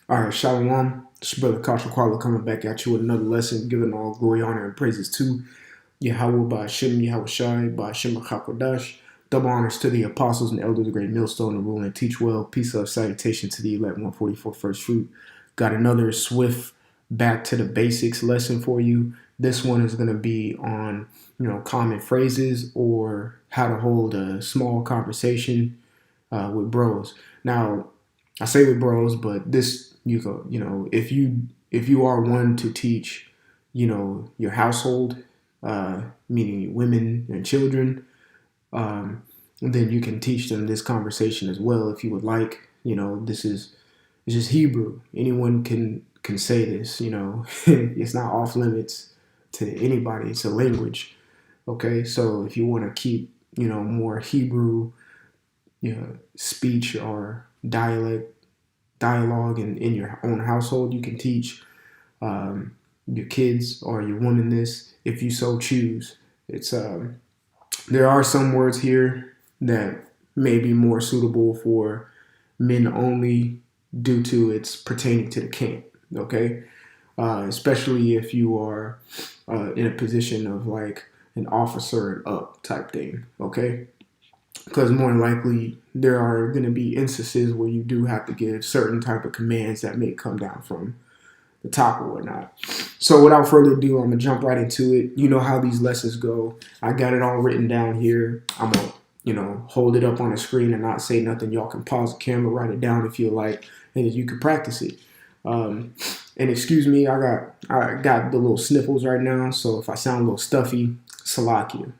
All right, Shalom. It's your brother Kasha Kwala coming back at you with another lesson, giving all glory, honor, and praises to Yahweh by Hashem, Yahweh Shai, by Hashem HaKadosh. Double honors to the apostles and elders, the great millstone, the rule and teach well. Peace, love, salutation to the elect 144 first fruit. Got another swift back to the basics lesson for you. This one is going to be on, common phrases or how to hold a small conversation with bros. Now, I say with bros, but this if you are one to teach, your household, meaning women and children, then you can teach them this conversation as well if you would like. This is it's just Hebrew. Anyone can say this. It's not off limits to anybody. It's a language. Okay, so if you want to keep more Hebrew, speech or dialogue in your own household, you can teach your kids or your woman this if you so choose. It's there are some words here that may be more suitable for men only due to its pertaining to the camp. Okay, especially if you are in a position of like an officer and up type thing. Okay, because more than likely there are going to be instances where you do have to give certain type of commands that may come down from the top or whatnot. So without further ado, I'm gonna jump right into it. You know how these lessons go. I got it all written down here. I'm gonna hold it up on the screen and not say nothing. Y'all can pause the camera, write it down if you like, and you can practice it. And excuse me, I got the little sniffles right now, so if I sound a little stuffy, Salakia,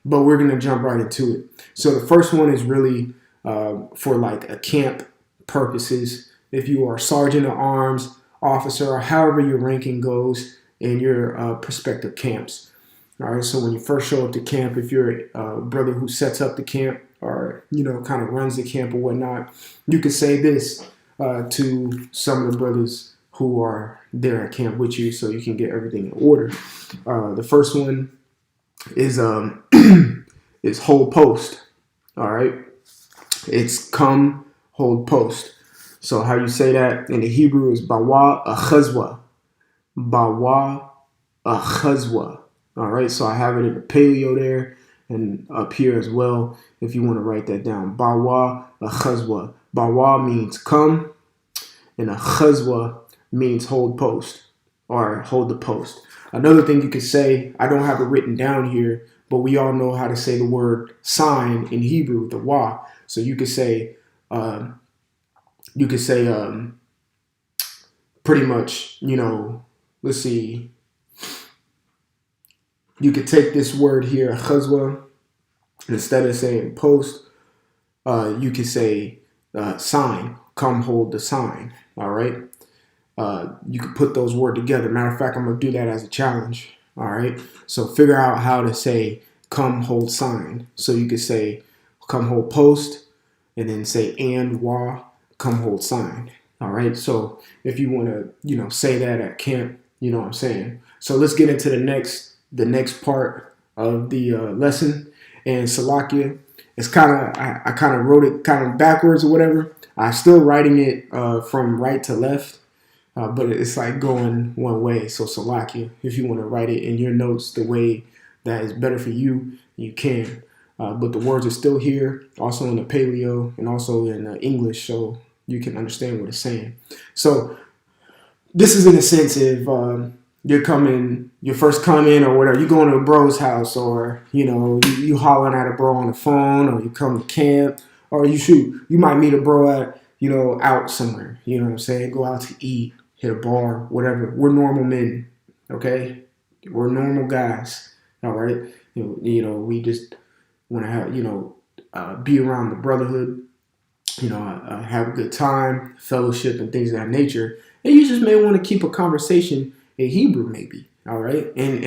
but we're gonna jump right into it. So the first one is really for like a camp purposes. If you are a sergeant at arms, officer, or however your ranking goes in your prospective camps. All right, so when you first show up to camp, if you're a brother who sets up the camp or kind of runs the camp or whatnot, you can say this to some of the brothers who are there at camp with you, so you can get everything in order. The first one is is hold post. All right, it's come hold post. So how you say that in the Hebrew is bawa achazwa. Bawa achazwa. All right, so I have it in the paleo there and up here as well if you want to write that down. Bawa achazwa. Bawa means come and achazwa means hold post or hold the post. Another thing you could say, I don't have it written down here, but we all know how to say the word sign in Hebrew, the wa. So you could say pretty much, let's see. You could take this word here, chazwa, instead of saying post, you could say sign, come hold the sign, all right? You could put those words together. Matter of fact, I'm going to do that as a challenge, all right? So figure out how to say come hold sign. So you could say come hold post, and then say and wa, come hold sign. All right. So if you want to, say that at camp, you know what I'm saying. So let's get into the next part of the lesson. And Salakia, it's I kind of wrote it kind of backwards or whatever. I'm still writing it from right to left, but it's like going one way. So Salakia, if you want to write it in your notes the way that is better for you, you can. But the words are still here, also in the paleo and also in English, so you can understand what it's saying. So this is in a sense if you're first coming or whatever, you going to a bro's house or, you hollering at a bro on the phone or you come to camp or you might meet a bro at, out somewhere, you know what I'm saying? Go out to eat, hit a bar, whatever. We're normal men, okay? We're normal guys, all right? We just want to have, be around the brotherhood, have a good time, fellowship, and things of that nature. And you just may want to keep a conversation in Hebrew, maybe. All right, and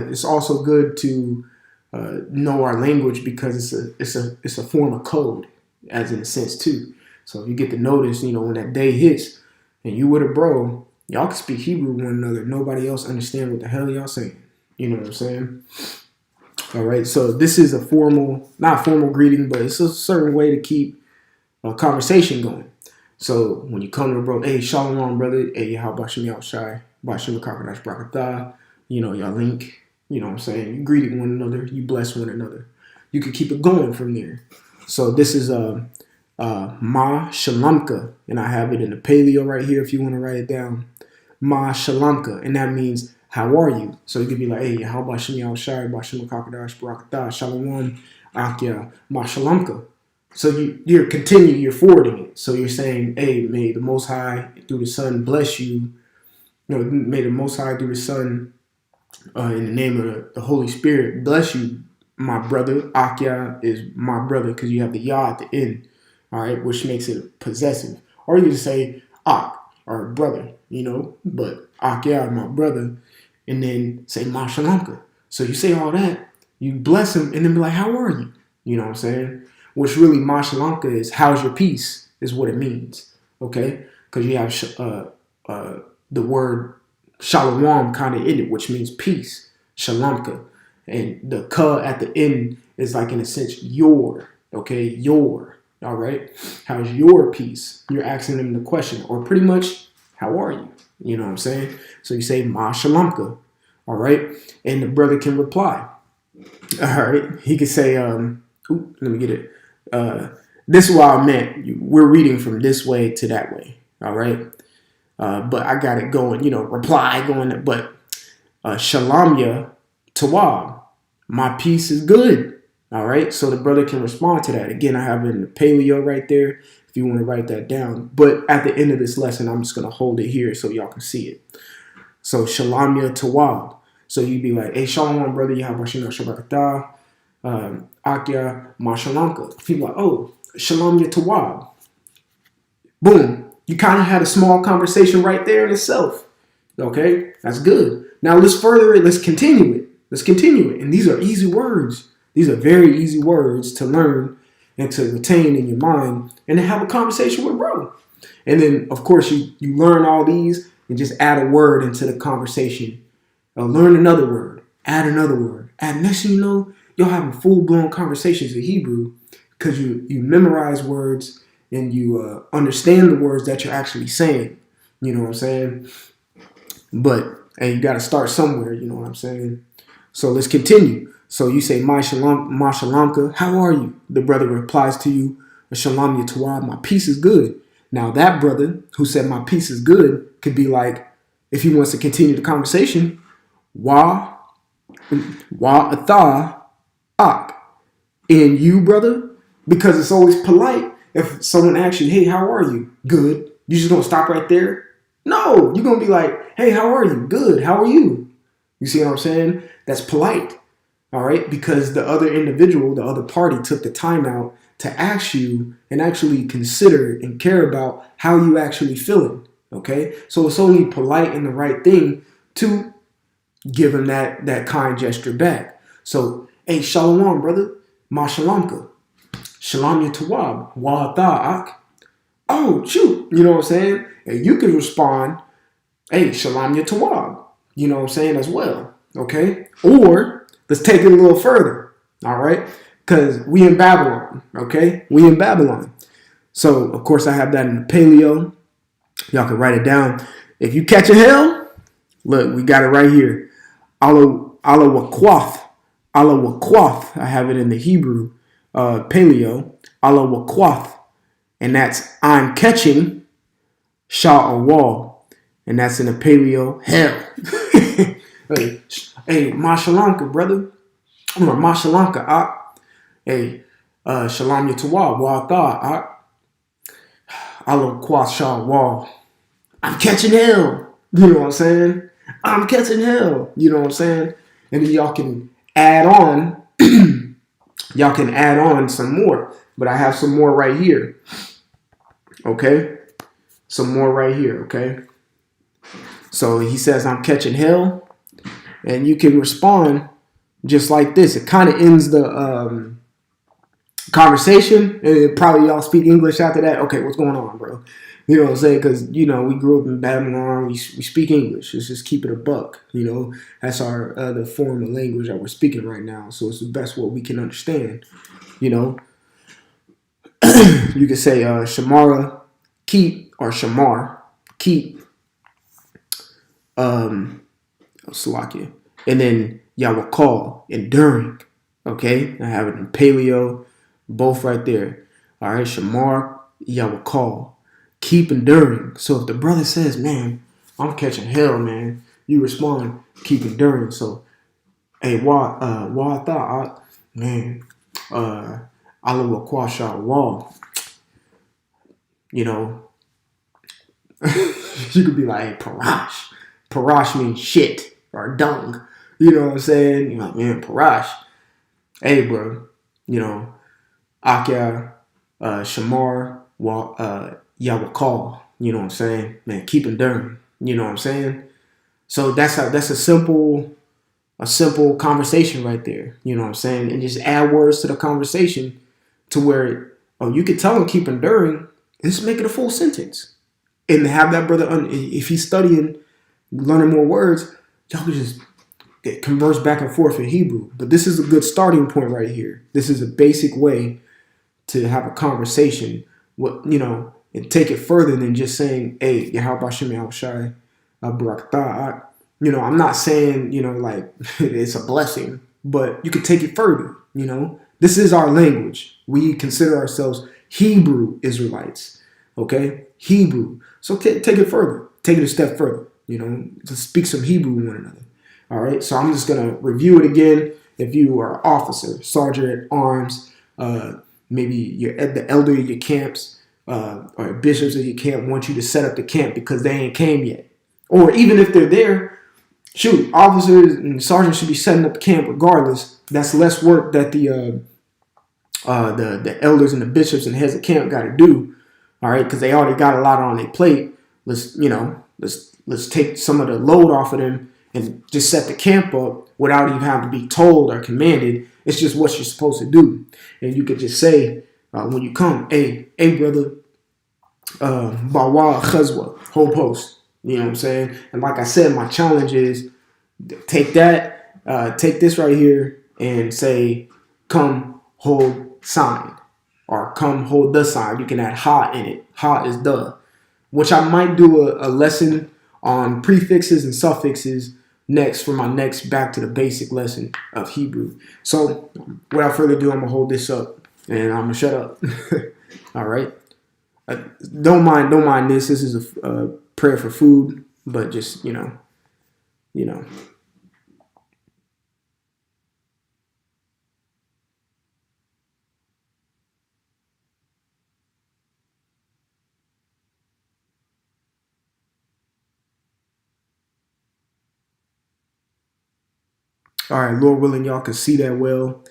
it's also good to know our language because it's a form of code, as in a sense too. So if you get to notice, when that day hits and you with a bro, y'all can speak Hebrew with one another. Nobody else understand what the hell y'all saying. You know what I'm saying? All right, so this is not formal greeting, but it's a certain way to keep a conversation going. So when you come to a bro, hey, shalom, brother. Hey, how about you, Shai? Bashim Kakadash Brakatah. Y'all link. You know what I'm saying? You greet one another. You bless one another. You can keep it going from there. So this is Ma Shalamka, and I have it in the paleo right here if you want to write it down. Ma Shalamka, and that means how are you? So you could be like, hey, how about Shimei Shai, Bashim Kakadash Brakatah, Shalom, Akya, Ma Shalamka. So you're forwarding it. So you're saying, hey, may the Most High through the Son bless you. May the Most High through the Son, in the name of the Holy Spirit, bless you, my brother. Akya is my brother because you have the Yah at the end, all right, which makes it possessive. Or you can just say Ak, or brother, but Akya, my brother, and then say Ma Shalamka. So you say all that, you bless him, and then be like, how are you? You know what I'm saying? Which really, Ma Shalamka is, how's your peace, is what it means, okay? Because you have the word Shalom kind of in it, which means peace, Shalamka. And the ka at the end is like, in a sense, your, okay? Your, all right? How's your peace? You're asking them the question, or pretty much, how are you? You know what I'm saying? So you say, Ma Shalamka, all right? And the brother can reply, all right? He could say, let me get it. This is what I meant. We're reading from this way to that way, all right? But I got it going, reply going, but Shalamya Tawab, my peace is good, all right? So the brother can respond to that. Again, I have it in the paleo right there if you want to write that down. But at the end of this lesson, I'm just going to hold it here so y'all can see it. So Shalamya Tawab. So you'd be like, hey, Shalom, brother, Yahabashina Shabbatah. Akya Mashalanka. People like, oh, Shalom Yatawab. Boom. You kind of had a small conversation right there in itself. Okay? That's good. Now let's further it. Let's continue it. And these are easy words. These are very easy words to learn and to retain in your mind and to have a conversation with bro. And then, of course, you learn all these and just add a word into the conversation. Learn another word. Add another word. And next thing you know, you're having full-blown conversations in Hebrew because you memorize words and you understand the words that you're actually saying. You know what I'm saying? But, hey, you got to start somewhere. You know what I'm saying? So let's continue. So you say, Ma Shalamka, how are you? The brother replies to you, Shalom Yatawab, my peace is good. Now that brother who said my peace is good could be like, if he wants to continue the conversation, Wa Atha Ak. And you, brother, because it's always polite. If someone asks you, hey, how are you? Good. You just gonna stop right there? No, you're gonna be like, hey, how are you? Good. How are you? You see what I'm saying? That's polite. All right, because the other individual, the other party took the time out to ask you and actually consider and care about how you actually feeling. Okay, so it's only polite and the right thing to give him that kind gesture back. So, hey, shalom, brother. Ma shalamka. Shalom yatawab. Wa ta'ak. Oh, shoot. You know what I'm saying? And you can respond, hey, shalom yatawab. You know what I'm saying, as well. Okay? Or, let's take it a little further. All right? Because we in Babylon. Okay? We in Babylon. So, of course, I have that in the paleo. Y'all can write it down. If you catch a hell, look, we got it right here. Allah Wakwath. Allah Wakwath. I have it in the Hebrew paleo. Allah Wakwath. And that's I'm catching Shah Awal. And that's in the paleo hell. Hey, Mashalanka, brother. Or Mashalanka, Ak. Hey, Shalom Yatawah, Wa Ak. Allah Wakwath Shah Awal. I'm catching hell. You know what I'm saying? I'm catching hell. You know what I'm saying? And then y'all can add on. Y'all can add on some more. But I have some more right here. Okay? Some more right here. Okay? So he says, I'm catching hell. And you can respond just like this. It kind of ends the conversation. And probably y'all speak English after that. Okay, what's going on, bro? You know what I'm saying? Because, we grew up in Babylon. We speak English. Let's just keep it a buck. That's our other form of language that we're speaking right now. So it's the best what we can understand. You can say, Shamara keep, or shamar, keep, Salakia, and then Yawakal, enduring. Okay, I have it in paleo, both right there. All right, shamar, Yawakal, keep enduring. So if the brother says, man, I'm catching hell, man, you respond, keep enduring. So, hey, thought, man, Allah Quasha Wall, you know, you could be like, hey, Parash. Parash means shit or dung. You know what I'm saying? You're like, man, Parash. Hey, bro, you know, Akya, Shamar, Yawakal. You know what I'm saying? Man, keep enduring. You know what I'm saying? So that's a simple conversation right there. You know what I'm saying? And just add words to the conversation to where, oh, you could tell him keep enduring. Just make it a full sentence. And have that brother, if he's studying, learning more words, y'all can just converse back and forth in Hebrew. But this is a good starting point right here. This is a basic way to have a conversation, and take it further than just saying, hey, Yahweh Shem Yahushai, Barak Ta'at. I'm not saying, like it's a blessing, but you could take it further, This is our language. We consider ourselves Hebrew Israelites, okay? Hebrew. So take it further. Take it a step further, to speak some Hebrew with one another. All right, so I'm just going to review it again. If you are an officer, sergeant at arms, maybe you're at the elder of your camps, or bishops of your camp want you to set up the camp because they ain't came yet. Or even if they're there, shoot, officers and sergeants should be setting up the camp regardless. That's less work that the elders and the bishops and heads of camp got to do. All right, because they already got a lot on their plate. Let's take some of the load off of them and just set the camp up without even having to be told or commanded. It's just what you're supposed to do. And you could just say, when you come, hey brother, Bawa Chazwa, whole post. You know what I'm saying? And like I said, my challenge is take this right here and say, come hold sign, or come hold the sign. You can add ha in it. Ha is the, which I might do a lesson on prefixes and suffixes next for my next back to the basic lesson of Hebrew. So without further ado, I'm gonna hold this up and I'm gonna shut up. All right. Don't mind this. This is a prayer for food, but just you know. All right, Lord willing, y'all can see that well,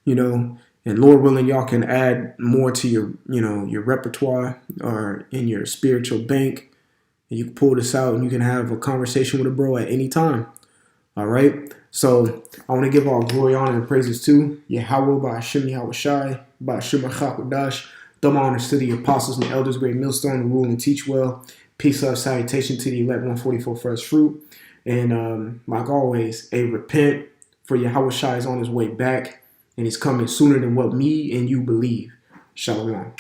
and Lord willing, y'all can add more to your repertoire or in your spiritual bank. And you can pull this out and you can have a conversation with a bro at any time. All right. So I want to give all glory, honor, and praises to Yahweh by Hashem Yahushai, by Hashem Chakadash. Double honors to the apostles and the elders, great millstone, who rule and teach well. Peace, love, salutation to the elect 144 first fruit. And like always, repent, for Yahushai is on his way back, and he's coming sooner than what me and you believe. Shalom.